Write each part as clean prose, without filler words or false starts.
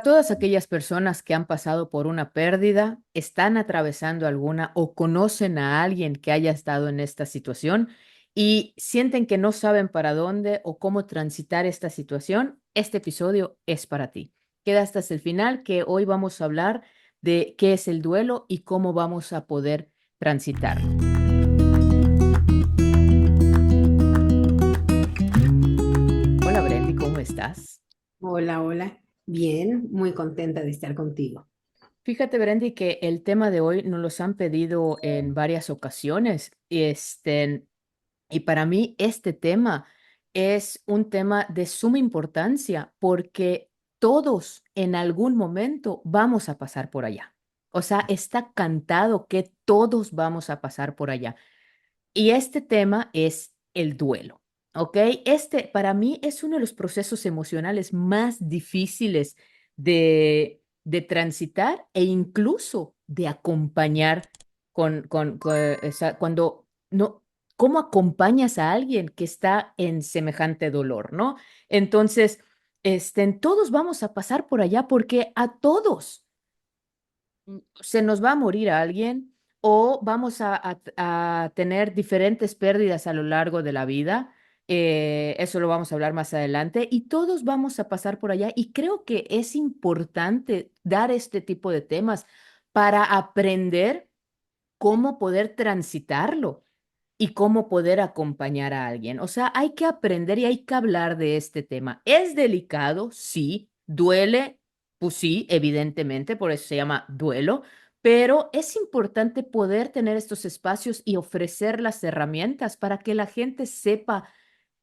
todas aquellas personas que han pasado por una pérdida, están atravesando alguna o conocen a alguien que haya estado en esta situación y sienten que no saben para dónde o cómo transitar esta situación, este episodio es para ti. Queda hasta el final que hoy vamos a hablar de qué es el duelo y cómo vamos a poder transitarlo. Hola Brendy, ¿cómo estás? Hola, hola. Bien, muy contenta de estar contigo. Fíjate, Brendy, que el tema de hoy nos los han pedido en varias ocasiones. Y para mí este tema es un tema de suma importancia porque todos en algún momento vamos a pasar por allá. O sea, está cantado que todos vamos a pasar por allá. Y este tema es el duelo, ¿ok? Este para mí es uno de los procesos emocionales más difíciles de transitar e incluso de acompañar cuando no, ¿cómo acompañas a alguien que está en semejante dolor, ¿no? Entonces, todos vamos a pasar por allá porque a todos se nos va a morir alguien o vamos a tener diferentes pérdidas a lo largo de la vida. Eso lo vamos a hablar más adelante y todos vamos a pasar por allá y creo que es importante dar este tipo de temas para aprender cómo poder transitarlo y cómo poder acompañar a alguien. O sea, hay que aprender y hay que hablar de este tema. Es delicado, sí, duele, pues sí, evidentemente, por eso se llama duelo, pero es importante poder tener estos espacios y ofrecer las herramientas para que la gente sepa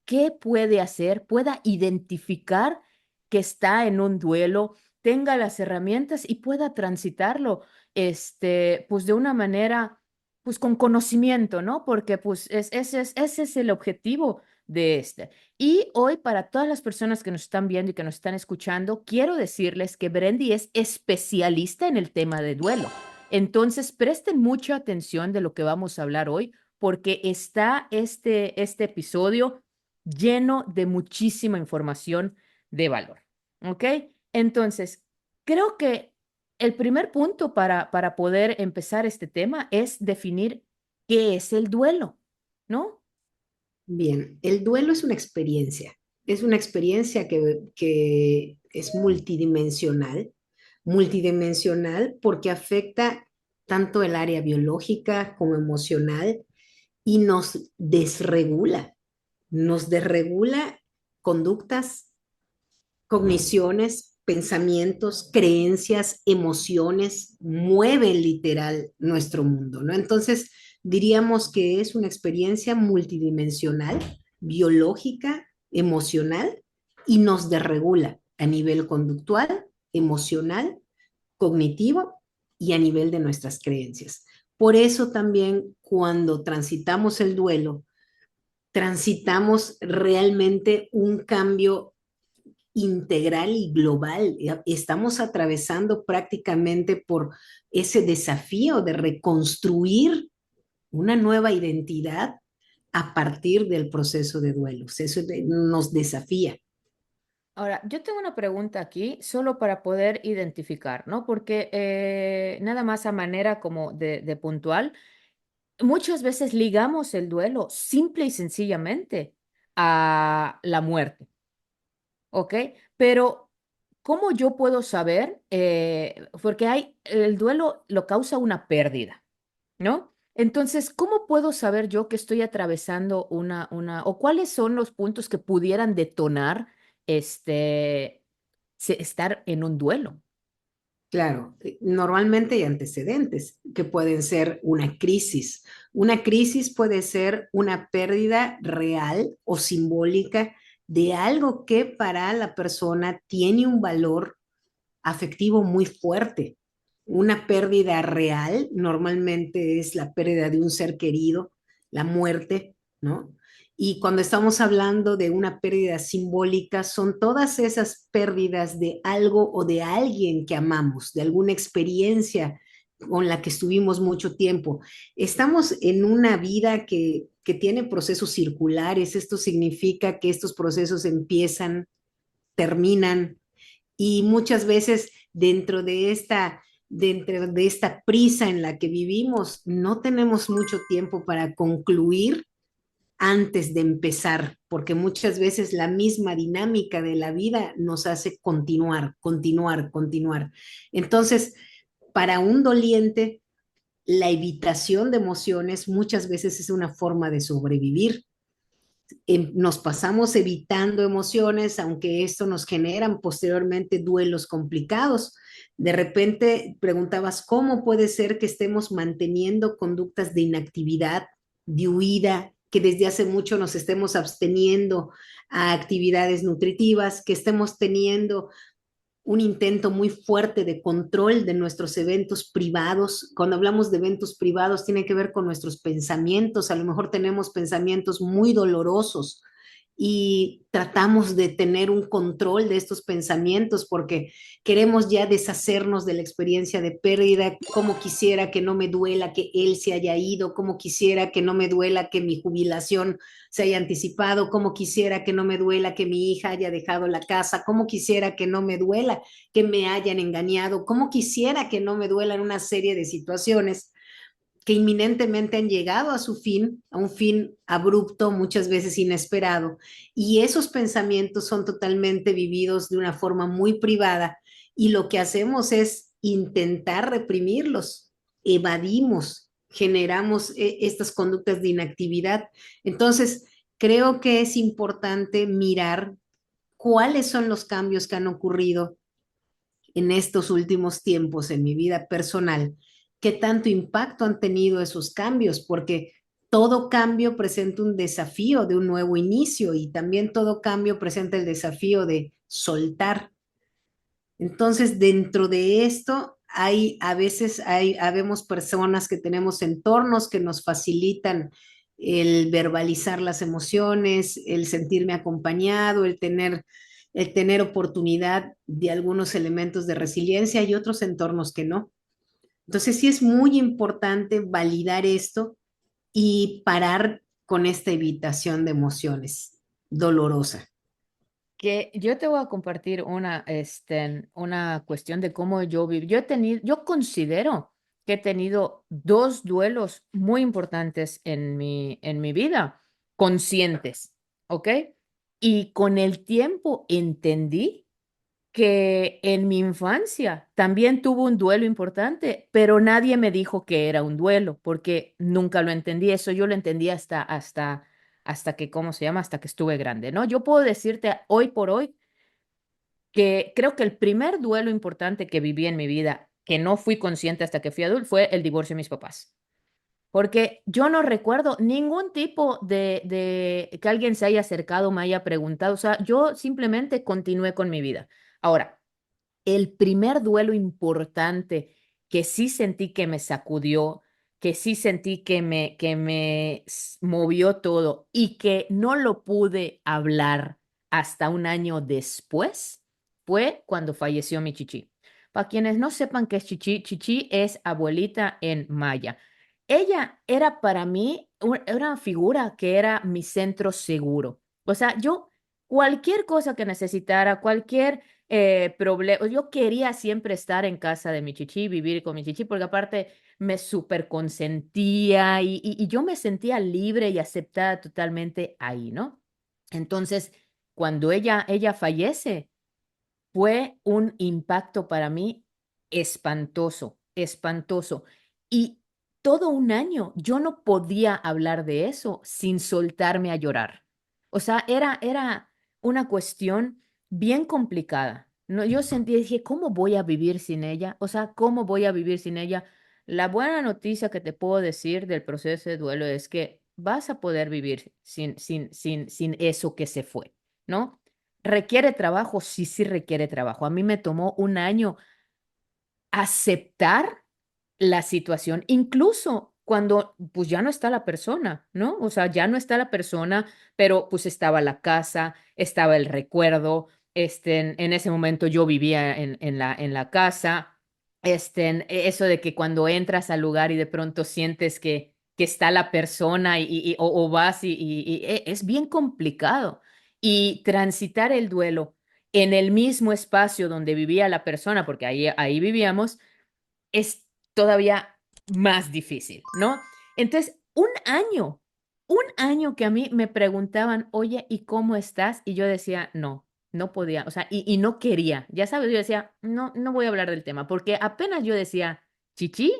qué puede hacer, pueda identificar que está en un duelo, tenga las herramientas y pueda transitarlo, pues de una manera, pues con conocimiento, ¿no? Porque pues ese es el objetivo de este. Y hoy para todas las personas que nos están viendo y que nos están escuchando, quiero decirles que Brendy es especialista en el tema de duelo. Entonces, presten mucha atención de lo que vamos a hablar hoy, porque está este episodio lleno de muchísima información de valor. ¿Ok? Entonces, creo que el primer punto para poder empezar este tema es definir qué es el duelo, ¿no? Bien, el duelo es una experiencia que es multidimensional porque afecta tanto el área biológica como emocional y nos desregula conductas, cogniciones, pensamientos, creencias, emociones, mueven literal nuestro mundo, ¿no? Entonces, diríamos que es una experiencia multidimensional, biológica, emocional, y nos desregula a nivel conductual, emocional, cognitivo y a nivel de nuestras creencias. Por eso también cuando transitamos el duelo, transitamos realmente un cambio integral y global. Estamos atravesando prácticamente por ese desafío de reconstruir una nueva identidad a partir del proceso de duelos. Eso nos desafía. Ahora, yo tengo una pregunta aquí, solo para poder identificar, ¿no? Porque nada más a manera como de puntual, muchas veces ligamos el duelo simple y sencillamente a la muerte. ¿Ok? Pero, ¿cómo yo puedo saber? Porque el duelo lo causa una pérdida, ¿no? Entonces, ¿cómo puedo saber yo que estoy atravesando o cuáles son los puntos que pudieran detonar estar en un duelo? Claro, normalmente hay antecedentes que pueden ser una crisis. Una crisis puede ser una pérdida real o simbólica de algo que para la persona tiene un valor afectivo muy fuerte. Una pérdida real normalmente es la pérdida de un ser querido, la muerte, ¿no? Y cuando estamos hablando de una pérdida simbólica, son todas esas pérdidas de algo o de alguien que amamos, de alguna experiencia con la que estuvimos mucho tiempo. Estamos en una vida que tiene procesos circulares. Esto significa que estos procesos empiezan, terminan Y muchas veces dentro de esta prisa en la que vivimos, no tenemos mucho tiempo para concluir antes de empezar, porque muchas veces la misma dinámica de la vida nos hace continuar, continuar, continuar. Entonces, para un doliente, la evitación de emociones muchas veces es una forma de sobrevivir. Nos pasamos evitando emociones, aunque esto nos generan posteriormente duelos complicados. De repente preguntabas, ¿cómo puede ser que estemos manteniendo conductas de inactividad, de huida, que desde hace mucho nos estemos absteniendo a actividades nutritivas, que estemos teniendo un intento muy fuerte de control de nuestros eventos privados? Cuando hablamos de eventos privados, tiene que ver con nuestros pensamientos. A lo mejor tenemos pensamientos muy dolorosos y tratamos de tener un control de estos pensamientos porque queremos ya deshacernos de la experiencia de pérdida. Como quisiera que no me duela que él se haya ido, como quisiera que no me duela que mi jubilación se haya anticipado, como quisiera que no me duela que mi hija haya dejado la casa, como quisiera que no me duela que me hayan engañado, como quisiera que no me duelan una serie de situaciones que inminentemente han llegado a su fin, a un fin abrupto, muchas veces inesperado, y esos pensamientos son totalmente vividos de una forma muy privada, y lo que hacemos es intentar reprimirlos, evadimos, generamos estas conductas de inactividad. Entonces, creo que es importante mirar cuáles son los cambios que han ocurrido en estos últimos tiempos en mi vida personal, qué tanto impacto han tenido esos cambios, porque todo cambio presenta un desafío de un nuevo inicio y también todo cambio presenta el desafío de soltar. Entonces, dentro de esto, habemos personas que tenemos entornos que nos facilitan el verbalizar las emociones, el sentirme acompañado, el tener oportunidad de algunos elementos de resiliencia y otros entornos que no. Entonces, sí es muy importante validar esto y parar con esta evitación de emociones dolorosa. Que yo te voy a compartir una cuestión de cómo yo vivo. Yo considero que he tenido dos duelos muy importantes en mi vida, conscientes, ¿ok? Y con el tiempo entendí que en mi infancia también tuvo un duelo importante, pero nadie me dijo que era un duelo, porque nunca lo entendí. Eso yo lo entendí hasta que, ¿cómo se llama? Hasta que estuve grande, ¿no? Yo puedo decirte hoy por hoy que creo que el primer duelo importante que viví en mi vida, que no fui consciente hasta que fui adulto, fue el divorcio de mis papás. Porque yo no recuerdo ningún tipo de que alguien se haya acercado, me haya preguntado. O sea, yo simplemente continué con mi vida. Ahora, el primer duelo importante que sí sentí que me sacudió, que sí sentí que me movió todo y que no lo pude hablar hasta un año después, fue cuando falleció mi chichi. Para quienes no sepan qué es chichi, chichi es abuelita en maya. Ella era para mí una figura que era mi centro seguro. O sea, yo cualquier cosa que necesitara, cualquier problema. Yo quería siempre estar en casa de mi chichi, vivir con mi chichi, porque aparte me súper consentía y yo me sentía libre y aceptada totalmente ahí, ¿no? Entonces, cuando ella fallece, fue un impacto para mí espantoso, espantoso. Y todo un año yo no podía hablar de eso sin soltarme a llorar. O sea, era una cuestión bien complicada. No, yo sentí, dije, ¿cómo voy a vivir sin ella? O sea, ¿cómo voy a vivir sin ella? La buena noticia que te puedo decir del proceso de duelo es que vas a poder vivir sin eso que se fue, ¿no? ¿Requiere trabajo? Sí, sí requiere trabajo. A mí me tomó un año aceptar la situación, incluso cuando pues ya no está la persona, ¿no? O sea, ya no está la persona, pero pues estaba la casa, estaba el recuerdo, en ese momento yo vivía en la casa, eso de que cuando entras al lugar y de pronto sientes que está la persona o vas es bien complicado. Y transitar el duelo. en el mismo espacio donde vivía la persona, porque ahí vivíamos, es todavía más difícil, ¿no? Entonces, un año que a mí me preguntaban, oye, ¿y cómo estás? Y yo decía, no, no podía, o sea, y no quería, ya sabes, yo decía, no, no voy a hablar del tema, porque apenas yo decía, chichi,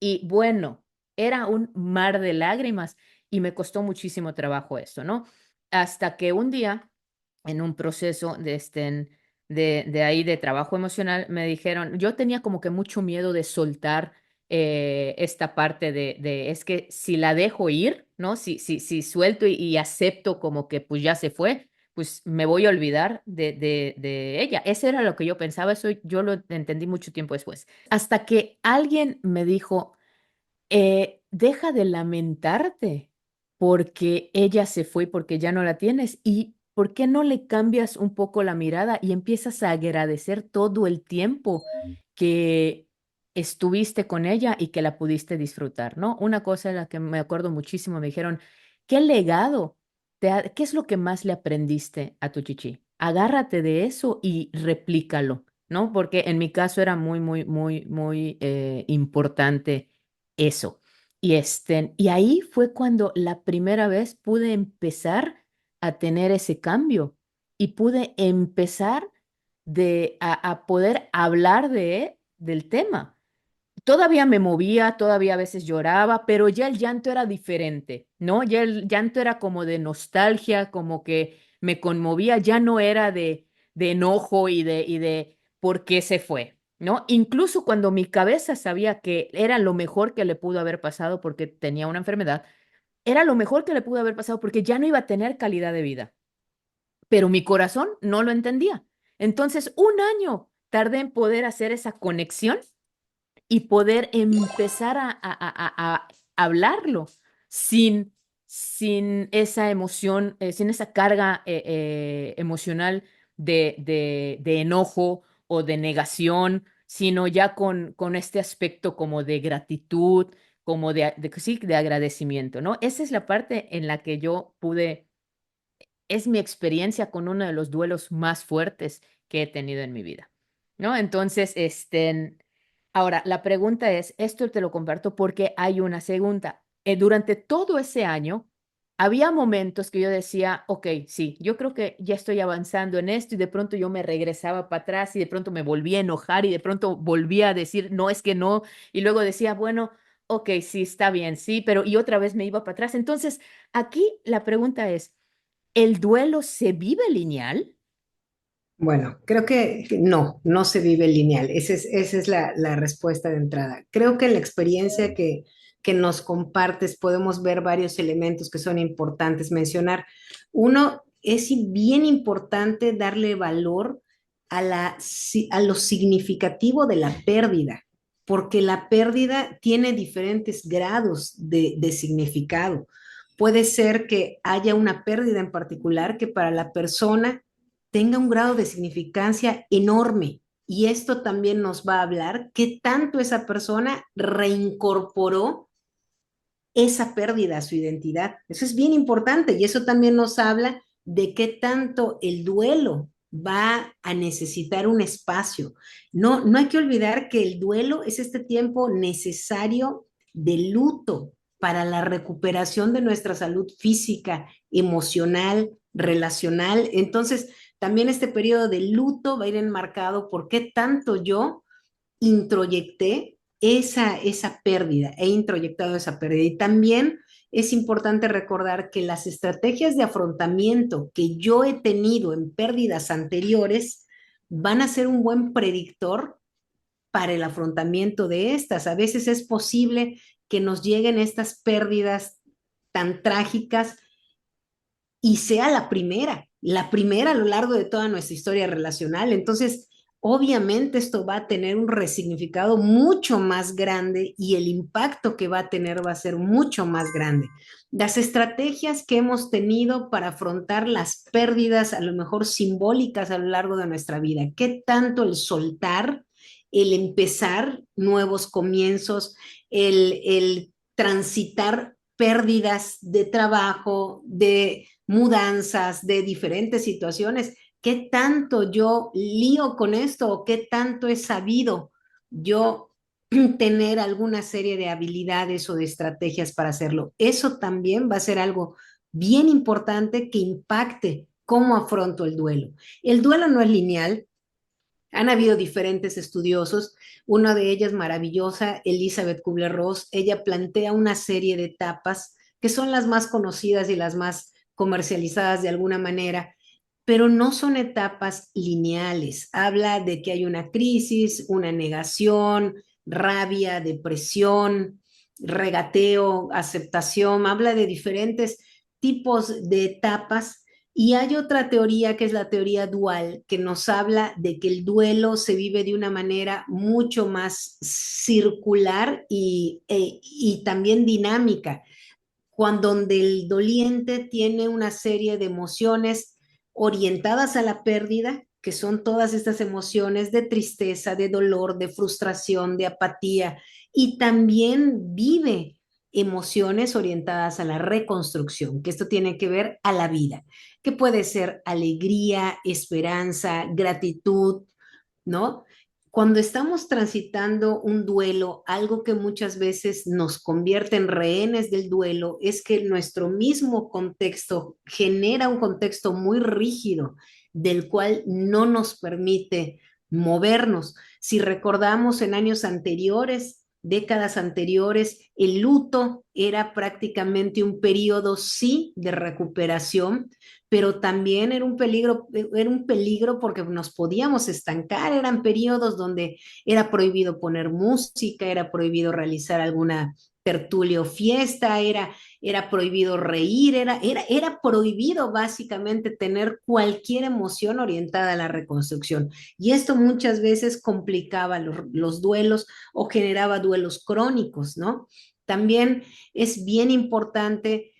y bueno, era un mar de lágrimas y me costó muchísimo trabajo eso, ¿no? Hasta que un día, en un proceso de ahí de trabajo emocional, me dijeron, yo tenía como que mucho miedo de soltar esta parte es que si la dejo ir, ¿no? Si suelto y acepto como que pues ya se fue, pues me voy a olvidar de ella. Eso era lo que yo pensaba, eso yo lo entendí mucho tiempo después. Hasta que alguien me dijo, deja de lamentarte porque ella se fue, porque ya no la tienes. ¿Y por qué no le cambias un poco la mirada y empiezas a agradecer todo el tiempo que estuviste con ella y que la pudiste disfrutar, ¿no? Una cosa en la que me acuerdo muchísimo, me dijeron, ¿qué legado? ¿Qué es lo que más le aprendiste a tu chichi? Agárrate de eso y replícalo, ¿no? Porque en mi caso era muy, muy, muy, muy importante eso. Y ahí fue cuando la primera vez pude empezar a tener ese cambio y pude empezar a poder hablar del tema. Todavía me movía, todavía a veces lloraba, pero ya el llanto era diferente, ¿no? Ya el llanto era como de nostalgia, como que me conmovía, ya no era de enojo y de por qué se fue, ¿no? Incluso cuando mi cabeza sabía que era lo mejor que le pudo haber pasado porque tenía una enfermedad, era lo mejor que le pudo haber pasado porque ya no iba a tener calidad de vida, pero mi corazón no lo entendía. Entonces, un año tardé en poder hacer esa conexión y poder empezar a hablarlo sin, sin esa emoción, sin esa carga emocional de enojo o de negación, sino ya con este aspecto como de gratitud, como sí, de agradecimiento, ¿no? Esa es la parte en la que yo pude, es mi experiencia con uno de los duelos más fuertes que he tenido en mi vida, ¿no? Entonces, ahora, la pregunta es, esto te lo comparto porque hay una segunda. Durante todo ese año, había momentos que yo decía, ok, sí, yo creo que ya estoy avanzando en esto y de pronto yo me regresaba para atrás y de pronto me volvía a enojar y de pronto volvía a decir, no, es que no, y luego decía, bueno, ok, sí, está bien, sí, pero y otra vez me iba para atrás. Entonces, aquí la pregunta es, ¿el duelo se vive lineal? Bueno, creo que no, no se vive lineal. Esa es la respuesta de entrada. Creo que en la experiencia que nos compartes podemos ver varios elementos que son importantes mencionar. Uno, es bien importante darle valor a lo significativo de la pérdida, porque la pérdida tiene diferentes grados de significado. Puede ser que haya una pérdida en particular que para la persona tenga un grado de significancia enorme. Y esto también nos va a hablar qué tanto esa persona reincorporó esa pérdida a su identidad. Eso es bien importante y eso también nos habla de qué tanto el duelo va a necesitar un espacio. No, no hay que olvidar que el duelo es este tiempo necesario de luto para la recuperación de nuestra salud física, emocional, relacional. Entonces, también este periodo de luto va a ir enmarcado por qué tanto yo introyecté esa pérdida, he introyectado esa pérdida. Y también es importante recordar que las estrategias de afrontamiento que yo he tenido en pérdidas anteriores van a ser un buen predictor para el afrontamiento de estas. A veces es posible que nos lleguen estas pérdidas tan trágicas y sea la primera a lo largo de toda nuestra historia relacional. Entonces, obviamente esto va a tener un resignificado mucho más grande y el impacto que va a tener va a ser mucho más grande. Las estrategias que hemos tenido para afrontar las pérdidas, a lo mejor simbólicas a lo largo de nuestra vida, qué tanto el soltar, el empezar nuevos comienzos, el transitar pérdidas de trabajo, de mudanzas, de diferentes situaciones, ¿Qué tanto yo lío con esto o qué tanto he sabido yo tener alguna serie de habilidades o de estrategias para hacerlo? Eso también va a ser algo bien importante que impacte cómo afronto el duelo. El duelo no es lineal. Han habido diferentes estudiosos, una de ellas maravillosa, Elizabeth Kubler-Ross. Ella plantea una serie de etapas que son las más conocidas y las más comercializadas de alguna manera, pero no son etapas lineales. Habla de que hay una crisis, una negación, rabia, depresión, regateo, aceptación. Habla de diferentes tipos de etapas y hay otra teoría que es la teoría dual, que nos habla de que el duelo se vive de una manera mucho más circular y también dinámica, cuando donde el doliente tiene una serie de emociones orientadas a la pérdida, que son todas estas emociones de tristeza, de dolor, de frustración, de apatía, y también vive emociones orientadas a la reconstrucción, que esto tiene que ver a la vida, que puede ser alegría, esperanza, gratitud, ¿no? Cuando estamos transitando un duelo, algo que muchas veces nos convierte en rehenes del duelo es que nuestro mismo contexto genera un contexto muy rígido del cual no nos permite movernos. Si recordamos en años anteriores, décadas anteriores, el luto era prácticamente un periodo, sí, de recuperación, pero también era un peligro porque nos podíamos estancar, eran periodos donde era prohibido poner música, era prohibido realizar alguna tertulia o fiesta, era prohibido reír, era prohibido básicamente tener cualquier emoción orientada a la reconstrucción. Y esto muchas veces complicaba los duelos o generaba duelos crónicos, ¿no? También es bien importante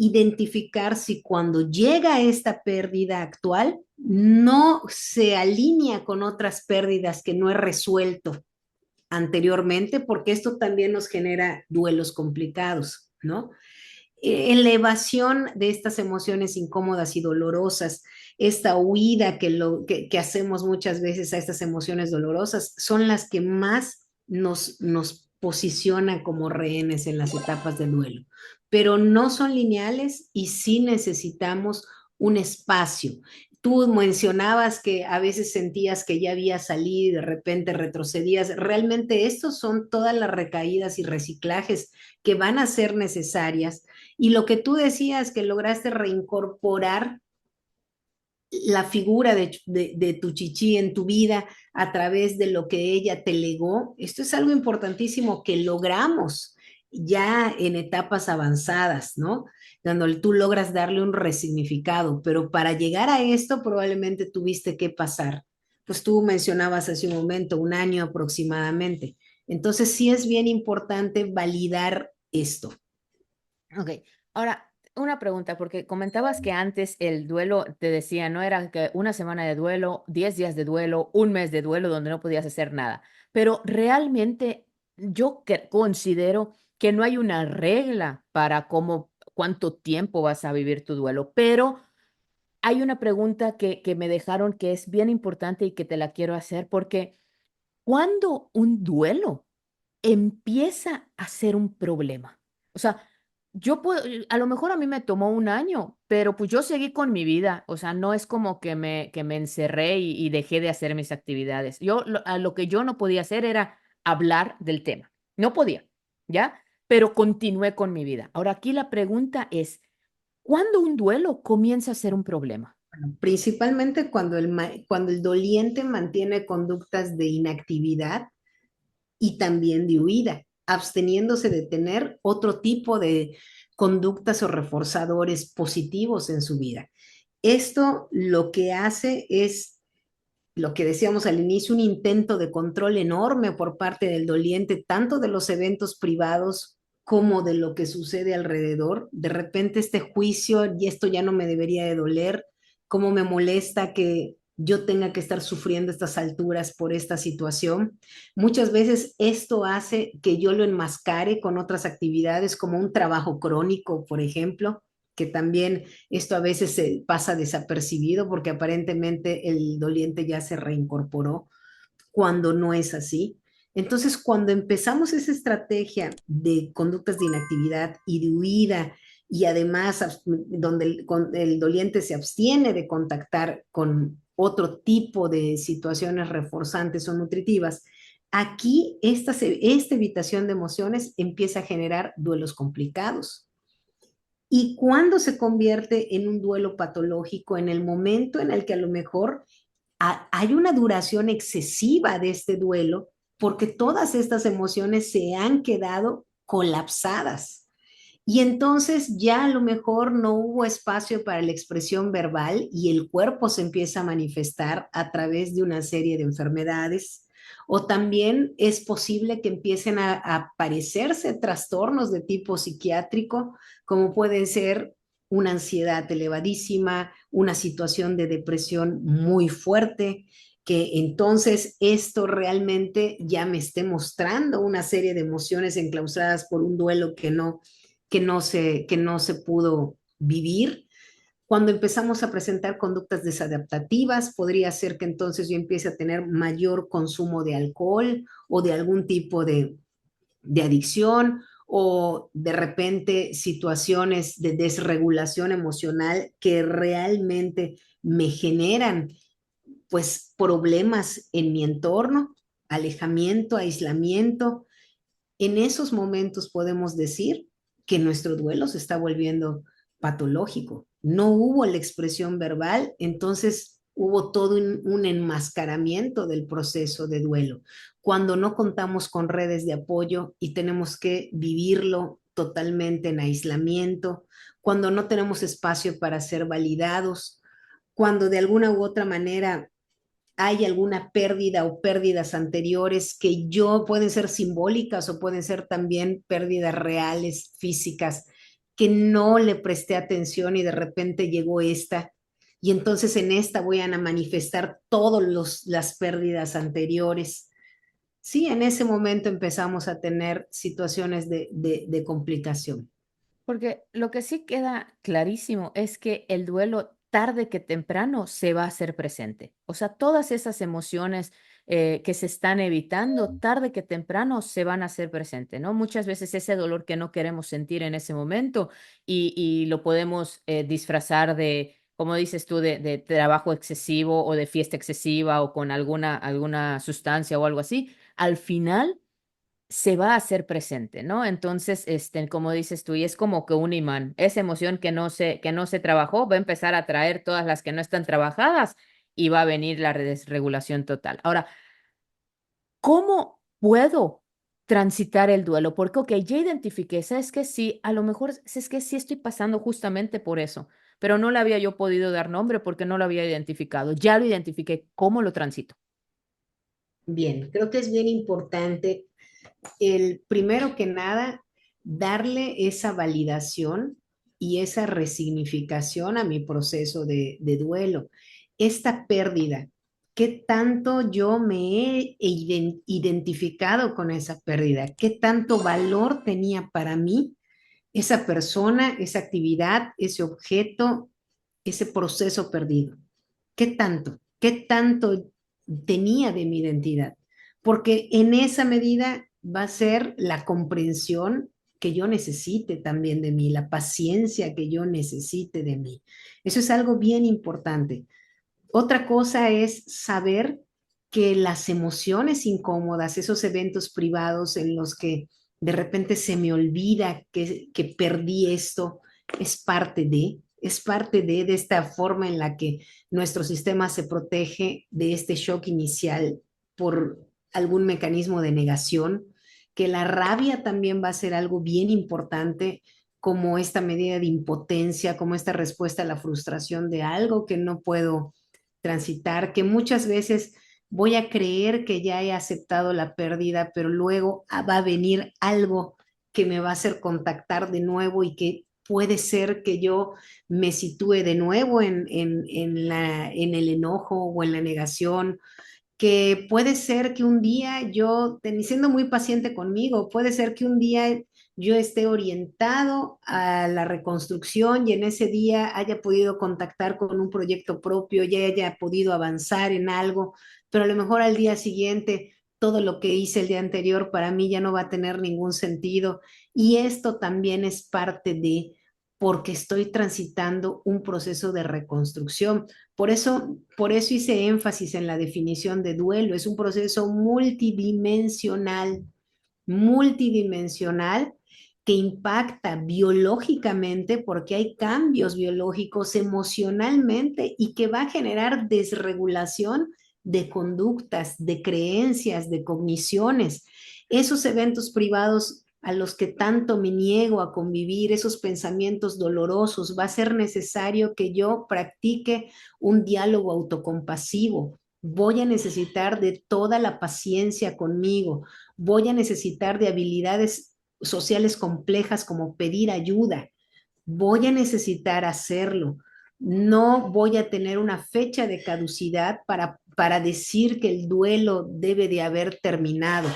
identificar si cuando llega esta pérdida actual no se alinea con otras pérdidas que no he resuelto anteriormente, porque esto también nos genera duelos complicados, ¿no? Elevación de estas emociones incómodas y dolorosas, esta huida que hacemos muchas veces a estas emociones dolorosas, son las que más nos posicionan como rehenes en las etapas del duelo. Pero no son lineales y sí necesitamos un espacio. Tú mencionabas que a veces sentías que ya había salido y de repente retrocedías. Realmente estos son todas las recaídas y reciclajes que van a ser necesarias y lo que tú decías, que lograste reincorporar la figura de tu chichi en tu vida a través de lo que ella te legó, esto es algo importantísimo que logramos ya en etapas avanzadas, ¿no? Cuando tú logras darle un resignificado, pero para llegar a esto probablemente tuviste que pasar, pues tú mencionabas hace un momento, un año aproximadamente. Entonces sí es bien importante validar esto. Ok, ahora una pregunta, porque comentabas que antes el duelo, te decía, no era que una semana de duelo, 10 días de duelo, un mes de duelo donde no podías hacer nada, pero realmente yo considero que no hay una regla para cómo, cuánto tiempo vas a vivir tu duelo, pero hay una pregunta que me dejaron que es bien importante y que te la quiero hacer, porque cuando un duelo empieza a ser un problema. O sea, yo puedo, a lo mejor a mí me tomó un año, pero pues yo seguí con mi vida. O sea, no es como que me encerré y dejé de hacer mis actividades. A lo que yo no podía hacer era hablar del tema. No podía, ¿ya? Pero continué con mi vida. Ahora aquí la pregunta es, ¿cuándo un duelo comienza a ser un problema? Principalmente cuando el doliente mantiene conductas de inactividad y también de huida, absteniéndose de tener otro tipo de conductas o reforzadores positivos en su vida. Esto lo que hace es lo que decíamos al inicio, un intento de control enorme por parte del doliente, tanto de los eventos privados como de lo que sucede alrededor. De repente este juicio, y esto ya no me debería de doler, cómo me molesta que yo tenga que estar sufriendo estas alturas por esta situación. Muchas veces esto hace que yo lo enmascare con otras actividades como un trabajo crónico, por ejemplo, que también esto a veces se pasa desapercibido porque aparentemente el doliente ya se reincorporó cuando no es así. Entonces, cuando empezamos esa estrategia de conductas de inactividad y de huida, y además donde el doliente se abstiene de contactar con otro tipo de situaciones reforzantes o nutritivas, aquí esta evitación de emociones empieza a generar duelos complicados. Y cuando se convierte en un duelo patológico, en el momento en el que a lo mejor hay una duración excesiva de este duelo porque todas estas emociones se han quedado colapsadas. Y entonces ya a lo mejor no hubo espacio para la expresión verbal y el cuerpo se empieza a manifestar a través de una serie de enfermedades. O también es posible que empiecen a aparecerse trastornos de tipo psiquiátrico, como pueden ser una ansiedad elevadísima, una situación de depresión muy fuerte, que entonces esto realmente ya me esté mostrando una serie de emociones enclaustradas por un duelo que no se pudo vivir. Cuando empezamos a presentar conductas desadaptativas, podría ser que entonces yo empiece a tener mayor consumo de alcohol o de algún tipo de adicción, o de repente situaciones de desregulación emocional que realmente me generan pues problemas en mi entorno, alejamiento, aislamiento. En esos momentos podemos decir que nuestro duelo se está volviendo patológico. No hubo la expresión verbal, entonces hubo todo un enmascaramiento del proceso de duelo. Cuando no contamos con redes de apoyo y tenemos que vivirlo totalmente en aislamiento, cuando no tenemos espacio para ser validados, cuando de alguna u otra manera hay alguna pérdida o pérdidas anteriores que yo pueden ser simbólicas o pueden ser también pérdidas reales, físicas, que no le presté atención y de repente llegó esta. Y entonces en esta voy a manifestar todas las pérdidas anteriores. Sí, en ese momento empezamos a tener situaciones de complicación. Porque lo que sí queda clarísimo es que el duelo tarde que temprano se va a hacer presente. O sea, todas esas emociones que se están evitando, tarde que temprano se van a hacer presente, ¿no? Muchas veces ese dolor que no queremos sentir en ese momento y lo podemos disfrazar de, como dices tú, de trabajo excesivo o de fiesta excesiva o con alguna sustancia o algo así. Al final se va a hacer presente, ¿no? Entonces, como dices tú, y es como que un imán, esa emoción que no se trabajó va a empezar a traer todas las que no están trabajadas y va a venir la desregulación total. Ahora, ¿cómo puedo transitar el duelo? Porque, ok, ya identifiqué, sabes que sí, a lo mejor es que sí estoy pasando justamente por eso, pero no le había yo podido dar nombre porque no lo había identificado. Ya lo identifiqué, ¿cómo lo transito? Bien, creo que es bien importante el primero que nada darle esa validación y esa resignificación a mi proceso de duelo. Esta pérdida, ¿qué tanto yo me he identificado con esa pérdida? ¿Qué tanto valor tenía para mí esa persona, esa actividad, ese objeto, ese proceso perdido? ¿Qué tanto? ¿Qué tanto tenía de mi identidad? Porque en esa medida va a ser la comprensión que yo necesite también de mí, la paciencia que yo necesite de mí. Eso es algo bien importante. Otra cosa es saber que las emociones incómodas, esos eventos privados en los que de repente se me olvida que perdí esto, es parte de esta forma en la que nuestro sistema se protege de este shock inicial por algún mecanismo de negación, que la rabia también va a ser algo bien importante como esta medida de impotencia, como esta respuesta a la frustración de algo que no puedo transitar, que muchas veces voy a creer que ya he aceptado la pérdida, pero luego va a venir algo que me va a hacer contactar de nuevo y que puede ser que yo me sitúe de nuevo en el enojo o en la negación, que puede ser que un día yo, siendo muy paciente conmigo, puede ser que un día yo esté orientado a la reconstrucción y en ese día haya podido contactar con un proyecto propio, ya haya podido avanzar en algo, pero a lo mejor al día siguiente todo lo que hice el día anterior para mí ya no va a tener ningún sentido. Y esto también es parte de, porque estoy transitando un proceso de reconstrucción. Por eso hice énfasis en la definición de duelo. Es un proceso multidimensional que impacta biológicamente porque hay cambios biológicos emocionalmente y que va a generar desregulación de conductas, de creencias, de cogniciones. Esos eventos privados a los que tanto me niego a convivir, esos pensamientos dolorosos, va a ser necesario que yo practique un diálogo autocompasivo. Voy a necesitar de toda la paciencia conmigo, voy a necesitar de habilidades sociales complejas como pedir ayuda, voy a necesitar hacerlo. No voy a tener una fecha de caducidad para decir que el duelo debe de haber terminado.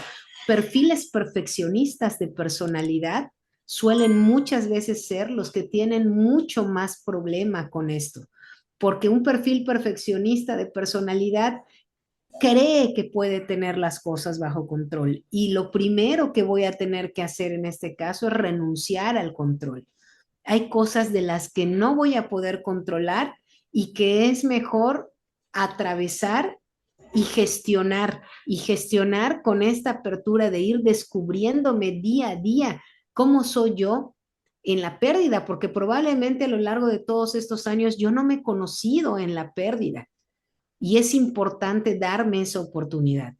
Perfiles perfeccionistas de personalidad suelen muchas veces ser los que tienen mucho más problema con esto, porque un perfil perfeccionista de personalidad cree que puede tener las cosas bajo control. Y lo primero que voy a tener que hacer en este caso es renunciar al control. Hay cosas de las que no voy a poder controlar y que es mejor atravesar y gestionar con esta apertura de ir descubriéndome día a día cómo soy yo en la pérdida, porque probablemente a lo largo de todos estos años yo no me he conocido en la pérdida y es importante darme esa oportunidad.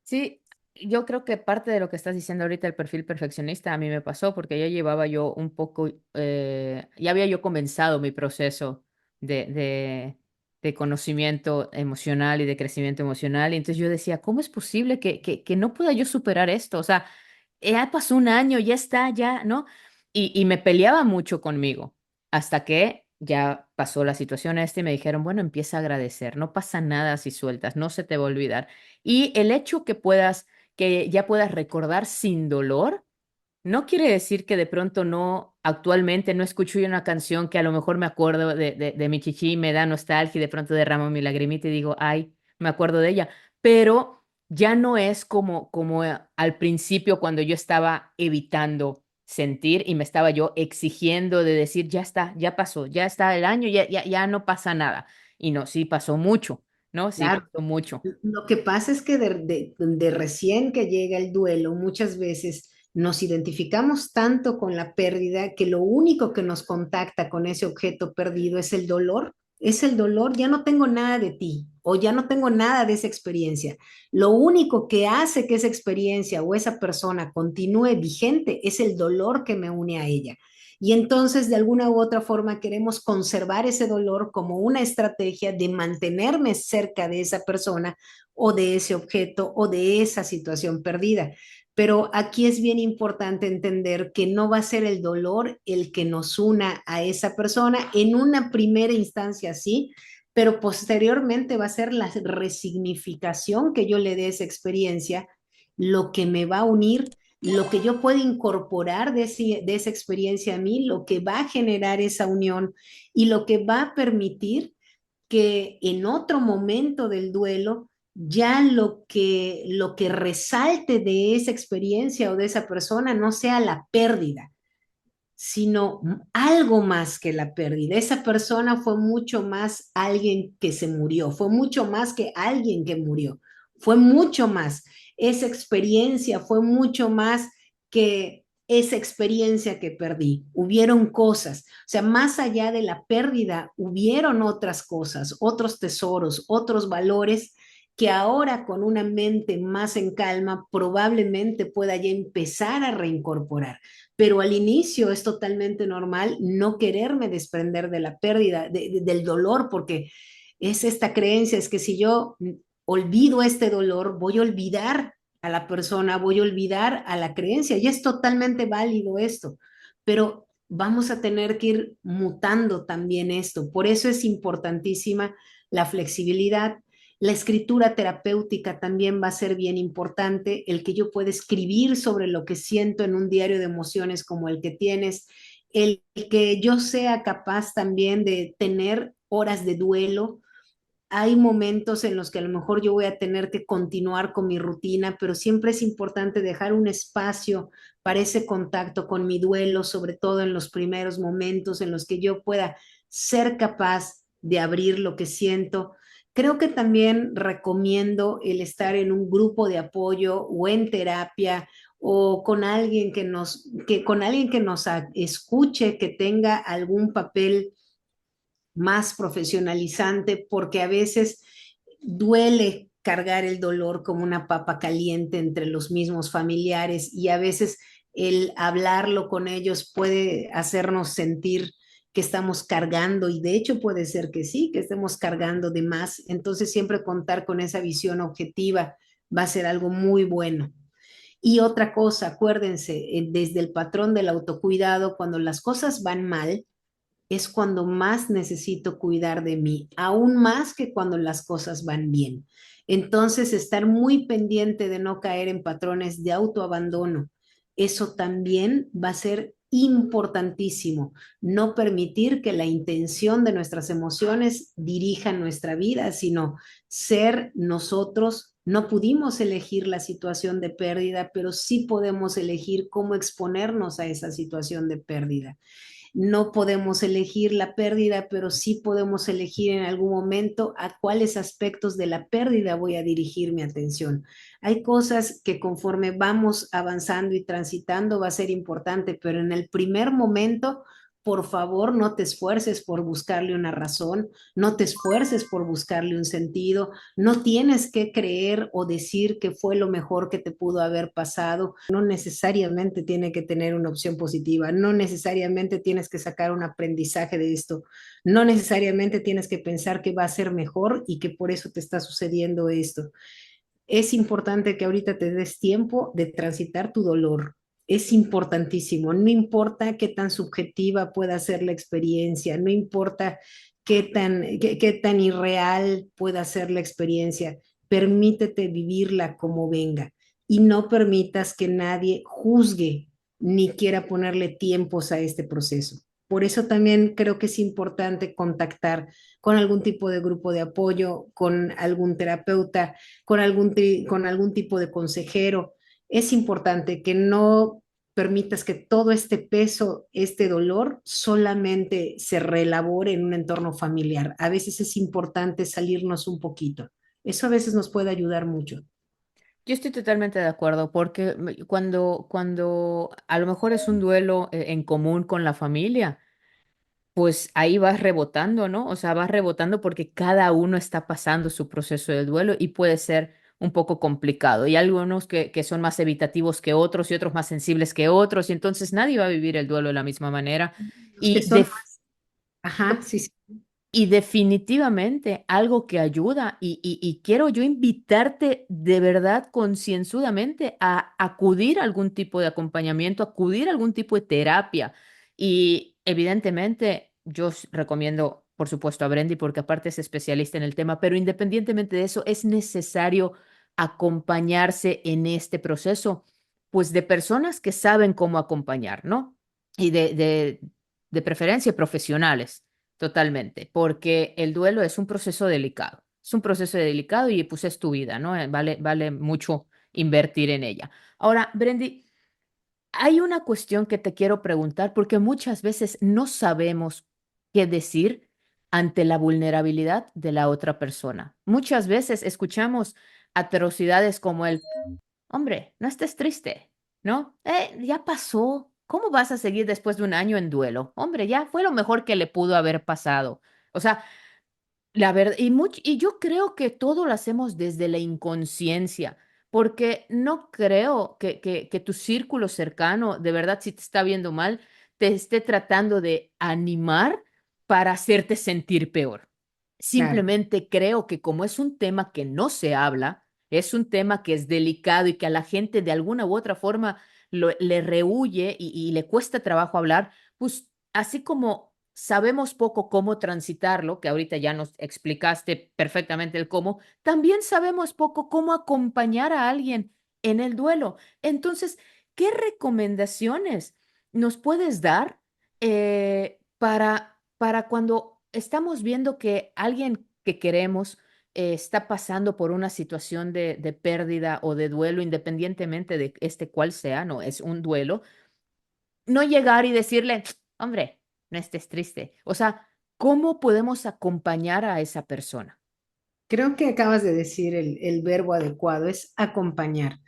Sí, yo creo que parte de lo que estás diciendo ahorita, el perfil perfeccionista, a mí me pasó porque ya llevaba yo un poco, ya había yo comenzado mi proceso de, de, de conocimiento emocional y de crecimiento emocional. Y entonces yo decía, ¿cómo es posible que no pueda yo superar esto? O sea, ya pasó un año, ya está, ya, ¿no? Y me peleaba mucho conmigo hasta que ya pasó la situación esta y me dijeron, bueno, empieza a agradecer, no pasa nada si sueltas, no se te va a olvidar. Y el hecho que ya puedas recordar sin dolor, no quiere decir que de pronto no, actualmente no escucho yo una canción que a lo mejor me acuerdo de mi chichi, me da nostalgia y de pronto derramo mi lagrimita y digo, ay, me acuerdo de ella. Pero ya no es como al principio cuando yo estaba evitando sentir y me estaba yo exigiendo de decir, ya está, ya pasó, ya está el año, ya no pasa nada. Y no, sí pasó mucho, ¿no? Sí Claro, pasó mucho. lo que pasa es que de recién que llega el duelo, muchas veces nos identificamos tanto con la pérdida que lo único que nos contacta con ese objeto perdido es el dolor. Es el dolor, ya no tengo nada de ti o ya no tengo nada de esa experiencia. Lo único que hace que esa experiencia o esa persona continúe vigente es el dolor que me une a ella. Y entonces, de alguna u otra forma, queremos conservar ese dolor como una estrategia de mantenerme cerca de esa persona o de ese objeto o de esa situación perdida. Pero aquí es bien importante entender que no va a ser el dolor el que nos una a esa persona. En una primera instancia sí, pero posteriormente va a ser la resignificación que yo le dé a esa experiencia lo que me va a unir, lo que yo puedo incorporar de esa experiencia a mí, lo que va a generar esa unión y lo que va a permitir que en otro momento del duelo ya lo que resalte de esa experiencia o de esa persona no sea la pérdida, sino algo más que la pérdida. Esa persona fue mucho más alguien que se murió, fue mucho más que alguien que murió, fue mucho más. Esa experiencia fue mucho más que esa experiencia que perdí. Hubieron cosas, o sea, más allá de la pérdida, hubieron otras cosas, otros tesoros, otros valores que ahora con una mente más en calma probablemente pueda ya empezar a reincorporar, pero al inicio es totalmente normal no quererme desprender de la pérdida, del dolor, porque es esta creencia, es que si yo olvido este dolor, voy a olvidar a la persona, voy a olvidar a la creencia, y es totalmente válido esto, pero vamos a tener que ir mutando también esto, por eso es importantísima la flexibilidad La escritura terapéutica también va a ser bien importante, el que yo pueda escribir sobre lo que siento en un diario de emociones como el que tienes, el que yo sea capaz también de tener horas de duelo. Hay momentos en los que a lo mejor yo voy a tener que continuar con mi rutina, pero siempre es importante dejar un espacio para ese contacto con mi duelo, sobre todo en los primeros momentos en los que yo pueda ser capaz de abrir lo que siento. Creo que también recomiendo el estar en un grupo de apoyo o en terapia o con alguien que nos escuche, que tenga algún papel más profesionalizante, porque a veces duele cargar el dolor como una papa caliente entre los mismos familiares y a veces el hablarlo con ellos puede hacernos sentir que estamos cargando y de hecho puede ser que sí, que estemos cargando de más. Entonces siempre contar con esa visión objetiva va a ser algo muy bueno. Y otra cosa, acuérdense, desde el patrón del autocuidado, cuando las cosas van mal, es cuando más necesito cuidar de mí, aún más que cuando las cosas van bien. Entonces, estar muy pendiente de no caer en patrones de autoabandono, eso también va a ser importantísimo. No permitir que la intención de nuestras emociones dirija nuestra vida, sino ser nosotros. No pudimos elegir la situación de pérdida, pero sí podemos elegir cómo exponernos a esa situación de pérdida. No podemos elegir la pérdida, pero sí podemos elegir en algún momento a cuáles aspectos de la pérdida voy a dirigir mi atención. Hay cosas que conforme vamos avanzando y transitando va a ser importante, pero en el primer momento, por favor, no te esfuerces por buscarle una razón, no te esfuerces por buscarle un sentido, no tienes que creer o decir que fue lo mejor que te pudo haber pasado. No necesariamente tiene que tener una opción positiva, no necesariamente tienes que sacar un aprendizaje de esto, no necesariamente tienes que pensar que va a ser mejor y que por eso te está sucediendo esto. Es importante que ahorita te des tiempo de transitar tu dolor. Es importantísimo, no importa qué tan subjetiva pueda ser la experiencia, no importa qué tan irreal pueda ser la experiencia, permítete vivirla como venga y no permitas que nadie juzgue ni quiera ponerle tiempos a este proceso. Por eso también creo que es importante contactar con algún tipo de grupo de apoyo, con algún terapeuta, con algún tipo de consejero. Es importante que no permitas que todo este peso, este dolor, solamente se reelabore en un entorno familiar. A veces es importante salirnos un poquito. Eso a veces nos puede ayudar mucho. Yo estoy totalmente de acuerdo porque cuando a lo mejor es un duelo en común con la familia, pues ahí vas rebotando, ¿no? O sea, vas rebotando porque cada uno está pasando su proceso de duelo y puede ser un poco complicado. Y hay algunos que son más evitativos que otros y otros más sensibles que otros, y entonces nadie va a vivir el duelo de la misma manera. Los que Y, son más, ajá, sí, sí, y definitivamente algo que ayuda, y quiero yo invitarte de verdad concienzudamente a acudir a algún tipo de acompañamiento, acudir a algún tipo de terapia. Y evidentemente recomiendo, por supuesto, a Brendy porque aparte es especialista en el tema, pero independientemente de eso, es necesario acompañarse en este proceso, pues de personas que saben cómo acompañar, ¿no? Y de preferencia profesionales. Totalmente, porque el duelo es un proceso delicado. Es un proceso delicado y pues es tu vida, ¿no? Vale mucho invertir en ella. Ahora, Brendy, hay una cuestión que te quiero preguntar porque muchas veces no sabemos qué decir ante la vulnerabilidad de la otra persona. Muchas veces escuchamos atrocidades como el hombre, no estés triste, ¿no? Ya pasó. ¿Cómo vas a seguir después de un año en duelo? Hombre, ya fue lo mejor que le pudo haber pasado. O sea, la verdad, y yo creo que todo lo hacemos desde la inconsciencia, porque no creo que tu círculo cercano, de verdad, si te está viendo mal, te esté tratando de animar para hacerte sentir peor. claro. Simplemente creo que como es un tema que no se habla, es un tema que es delicado y que a la gente de alguna u otra forma le rehuye y le cuesta trabajo hablar, pues así como sabemos poco cómo transitarlo, que ahorita ya nos explicaste perfectamente el cómo, también sabemos poco cómo acompañar a alguien en el duelo. Entonces, ¿qué recomendaciones nos puedes dar para cuando estamos viendo que alguien que queremos está pasando por una situación de pérdida o de duelo, independientemente de este cuál sea, no es un duelo, no llegar y decirle, hombre, no estés triste. O sea, ¿cómo podemos acompañar a esa persona? Creo que acabas de decir el verbo adecuado, es acompañar.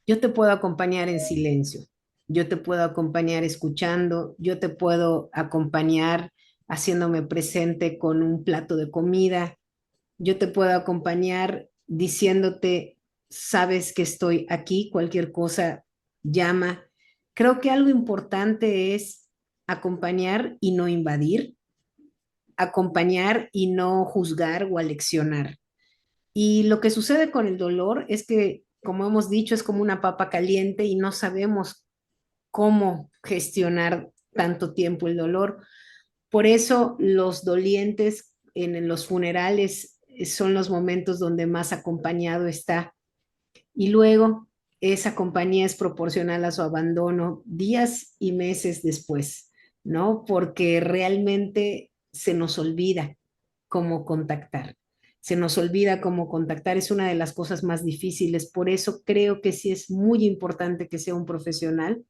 Yo te puedo acompañar en silencio, yo te puedo acompañar escuchando, yo te puedo acompañar haciéndome presente con un plato de comida, yo te puedo acompañar diciéndote, sabes que estoy aquí, cualquier cosa, llama. Creo que algo importante es acompañar y no invadir, acompañar y no juzgar o aleccionar. Y lo que sucede con el dolor es que, como hemos dicho, es como una papa caliente y no sabemos cómo gestionar tanto tiempo el dolor. Por eso los dolientes en los funerales son los momentos donde más acompañado está. Y luego esa compañía es proporcional a su abandono días y meses después, ¿no? Porque realmente se nos olvida cómo contactar. Se nos olvida cómo contactar, es una de las cosas más difíciles. Por eso creo que sí es muy importante que sea un profesional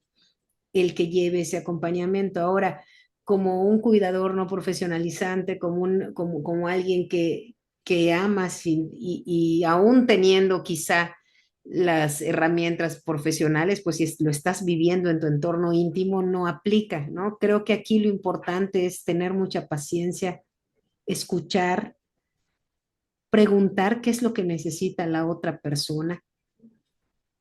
el que lleve ese acompañamiento. Ahora, como un cuidador no profesionalizante, como alguien que amas y aún teniendo quizá las herramientas profesionales, pues si lo estás viviendo en tu entorno íntimo, no aplica, ¿no? Creo que aquí lo importante es tener mucha paciencia, escuchar, preguntar qué es lo que necesita la otra persona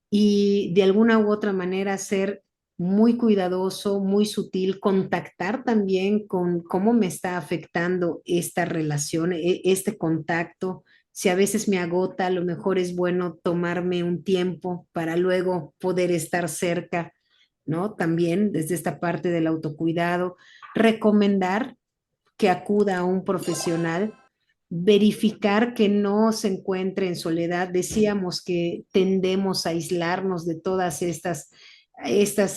y de alguna u otra manera ser muy cuidadoso, muy sutil, contactar también con cómo me está afectando esta relación, este contacto. Si a veces me agota, a lo mejor es bueno tomarme un tiempo para luego poder estar cerca, ¿no? También desde esta parte del autocuidado, recomendar que acuda a un profesional, verificar que no se encuentre en soledad. Decíamos que tendemos a aislarnos de todas estas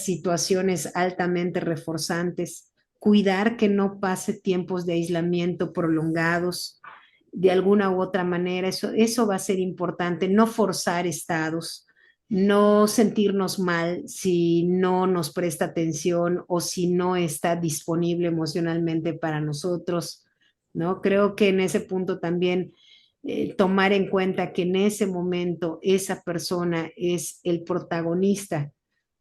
situaciones altamente reforzantes, cuidar que no pase tiempos de aislamiento prolongados de alguna u otra manera, eso va a ser importante, no forzar estados, no sentirnos mal si no nos presta atención o si no está disponible emocionalmente para nosotros, ¿no? Creo que en ese punto también tomar en cuenta que en ese momento esa persona es el protagonista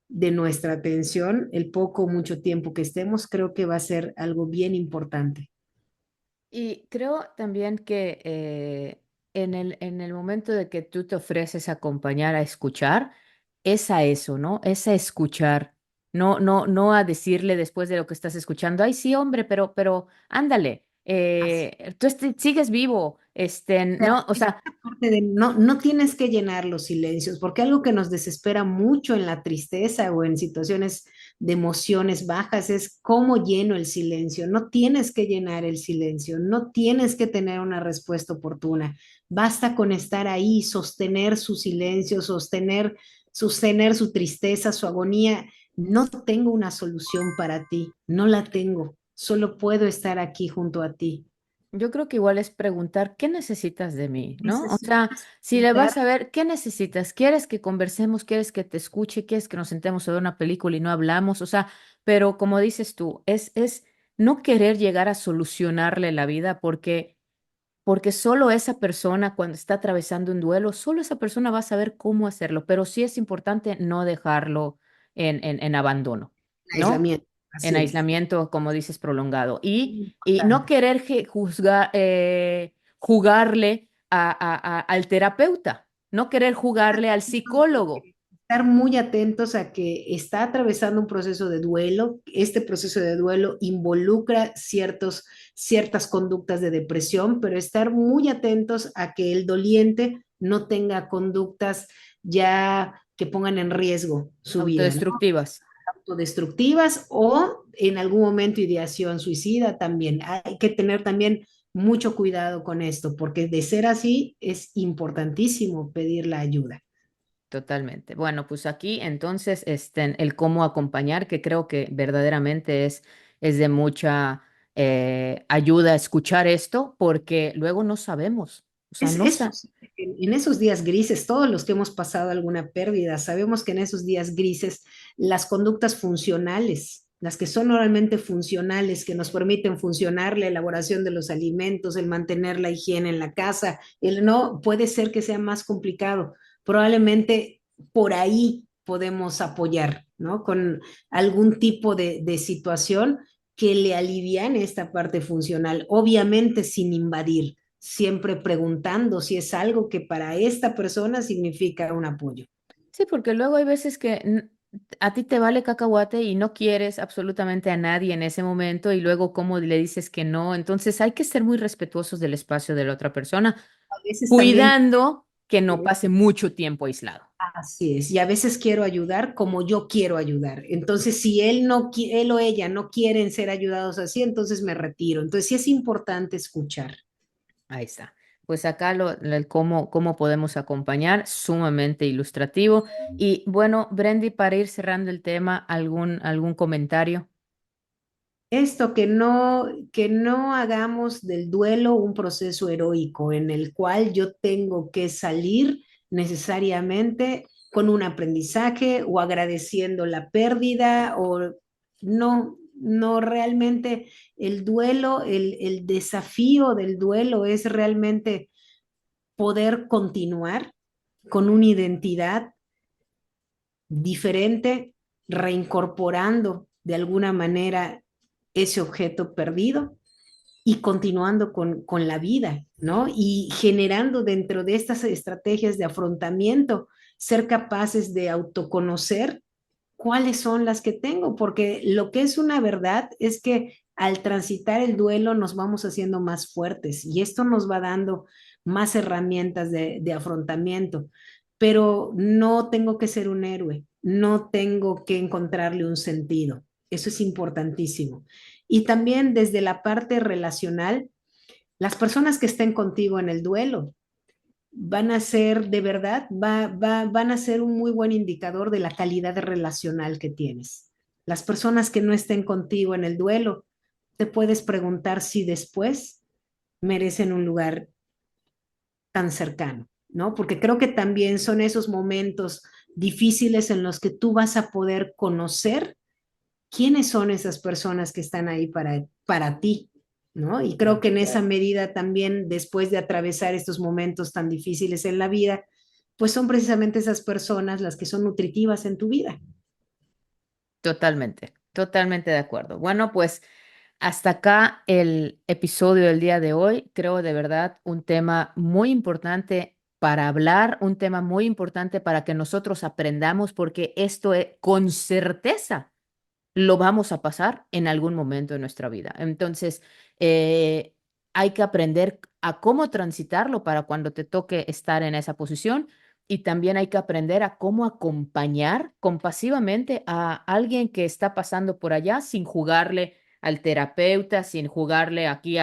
de nuestra atención, el poco o mucho tiempo que estemos, creo que va a ser algo bien importante. Y creo también que en el momento de que tú te ofreces a acompañar a escuchar, es a eso, ¿no? Es a escuchar, no a decirle después de lo que estás escuchando, ay, sí, hombre, pero ándale, Así. tú sigues vivo, no, o sea, No, no tienes que llenar los silencios, porque algo que nos desespera mucho en la tristeza o en situaciones de emociones bajas es cómo lleno el silencio. No tienes que llenar el silencio, no tienes que tener una respuesta oportuna. Basta con estar ahí, sostener su silencio, sostener su tristeza, su agonía. No tengo una solución para ti, no la tengo. Solo puedo estar aquí junto a ti. yo creo que igual es preguntar, ¿qué necesitas de mí? ¿No? O sea, Necesitas si le vas a ver, ¿qué necesitas? ¿Quieres que conversemos? ¿Quieres que te escuche? ¿Quieres que nos sentemos a ver una película y no hablamos? O sea, pero como dices tú, es no querer llegar a solucionarle la vida porque solo esa persona cuando está atravesando un duelo, solo esa persona va a saber cómo hacerlo, pero sí es importante no dejarlo en abandono, ¿no? aislamiento, En así es. aislamiento, como dices, prolongado. Y no Importante. querer juzgar, jugarle al terapeuta, no querer jugarle al psicólogo. Estar muy atentos a que está atravesando un proceso de duelo. Este proceso de duelo involucra ciertas conductas de depresión, pero estar muy atentos a que el doliente no tenga conductas ya que pongan en riesgo su vida, ¿no? Autodestructivas. autodestructivas o en algún momento ideación suicida también. Hay que tener también mucho cuidado con esto, porque de ser así es importantísimo pedir la ayuda. Totalmente. Bueno, pues aquí entonces el cómo acompañar, que creo que verdaderamente es de mucha ayuda escuchar esto, porque luego no sabemos. O sea, no Es sa- posible que en esos días grises, todos los que hemos pasado alguna pérdida, sabemos que en esos días grises las conductas funcionales, las que son normalmente funcionales, que nos permiten funcionar, la elaboración de los alimentos, el mantener la higiene en la casa, el no, puede ser que sea más complicado. Probablemente por ahí podemos apoyar, ¿no? Con algún tipo de situación que le aliviane esta parte funcional, obviamente sin invadir, siempre preguntando si es algo que para esta persona significa un apoyo. Sí, porque luego hay veces que a ti te vale cacahuate y no quieres absolutamente a nadie en ese momento y luego cómo le dices que no. Entonces hay que ser muy respetuosos del espacio de la otra persona, A veces también, cuidando que no pase mucho tiempo aislado. así es, y a veces quiero ayudar como yo quiero ayudar. Entonces, si él no, él o ella no quieren ser ayudados así, entonces me retiro. Entonces, sí es importante escuchar. Ahí está. Pues acá el cómo podemos acompañar, sumamente ilustrativo. Y bueno, Brendy, para ir cerrando el tema, ¿algún comentario? Esto, que no hagamos del duelo un proceso heroico en el cual yo tengo que salir necesariamente con un aprendizaje o agradeciendo la pérdida o no, no realmente el duelo, el desafío del duelo es realmente poder continuar con una identidad diferente, reincorporando de alguna manera ese objeto perdido y continuando con la vida, ¿no? Y generando dentro de estas estrategias de afrontamiento, ser capaces de autoconocer cuáles son las que tengo, porque lo que es una verdad es que al transitar el duelo nos vamos haciendo más fuertes y esto nos va dando más herramientas de afrontamiento, pero no tengo que ser un héroe, no tengo que encontrarle un sentido. Eso es importantísimo. Y también desde la parte relacional, las personas que estén contigo en el duelo van a ser de verdad, van a ser un muy buen indicador de la calidad relacional que tienes. Las personas que no estén contigo en el duelo, te puedes preguntar si después merecen un lugar tan cercano, ¿no? Porque creo que también son esos momentos difíciles en los que tú vas a poder conocer quiénes son esas personas que están ahí para ti, ¿no? Y creo que en esa medida también, después de atravesar estos momentos tan difíciles en la vida, pues son precisamente esas personas las que son nutritivas en tu vida. Totalmente, totalmente de acuerdo. Bueno, pues hasta acá el episodio del día de hoy. Creo de verdad un tema muy importante para hablar, un tema muy importante para que nosotros aprendamos, porque esto con certeza lo vamos a pasar en algún momento de nuestra vida. Entonces, eh, hay que aprender a cómo transitarlo para cuando te toque estar en esa posición y también hay que aprender a cómo acompañar compasivamente a alguien que está pasando por allá sin jugarle al terapeuta, sin jugarle aquí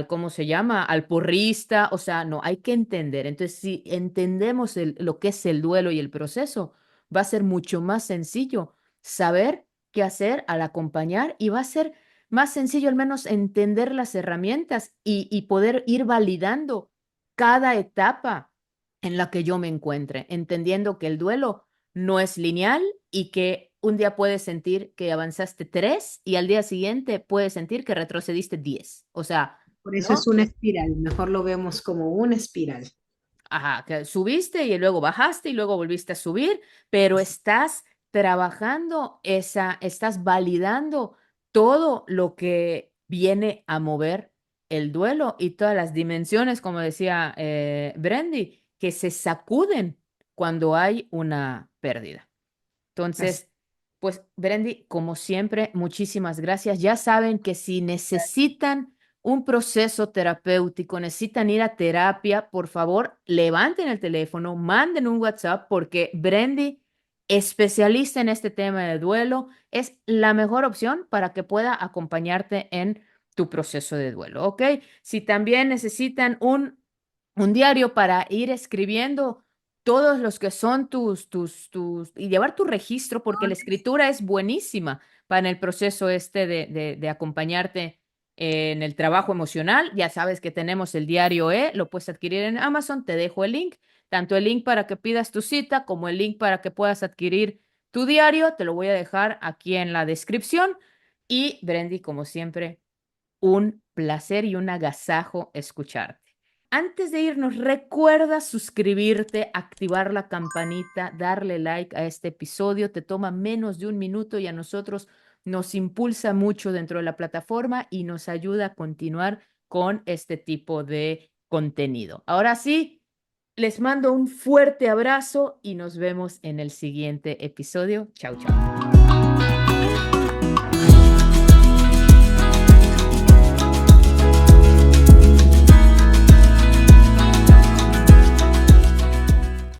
¿cómo se llama? Al porrista. O sea, no, hay que entender. Entonces, si entendemos lo que es el duelo y el proceso, va a ser mucho más sencillo saber qué hacer al acompañar y va a ser más sencillo al menos entender las herramientas y poder ir validando cada etapa en la que yo me encuentre, entendiendo que el duelo no es lineal y que un día puedes sentir que avanzaste 3 y al día siguiente puedes sentir que retrocediste 10. O sea, Por eso es ¿no? una espiral, mejor lo vemos como una espiral. Ajá, que subiste y luego bajaste y luego volviste a subir, pero Así, estás trabajando estás validando todo lo que viene a mover el duelo y todas las dimensiones, como decía Brendy, que se sacuden cuando hay una pérdida. así. Entonces, pues, Brendy, como siempre, muchísimas gracias. Ya saben que si necesitan un proceso terapéutico, necesitan ir a terapia, por favor, levanten el teléfono, manden un WhatsApp, porque Brendy especialista en este tema de duelo, es la mejor opción para que pueda acompañarte en tu proceso de duelo, ¿ok? Si también necesitan un diario para ir escribiendo todos los que son y llevar tu registro, porque la escritura es buenísima para el proceso este de acompañarte en el trabajo emocional. Ya sabes que tenemos el diario lo puedes adquirir en Amazon, te dejo el link, tanto el link para que pidas tu cita como el link para que puedas adquirir tu diario, te lo voy a dejar aquí en la descripción. Y Brendy, como siempre, un placer y un agasajo escucharte. Antes de irnos, recuerda suscribirte, activar la campanita, darle like a este episodio. Te toma menos de un minuto y a nosotros nos impulsa mucho dentro de la plataforma y nos ayuda a continuar con este tipo de contenido. Ahora sí, les mando un fuerte abrazo y nos vemos en el siguiente episodio. Chao, chao.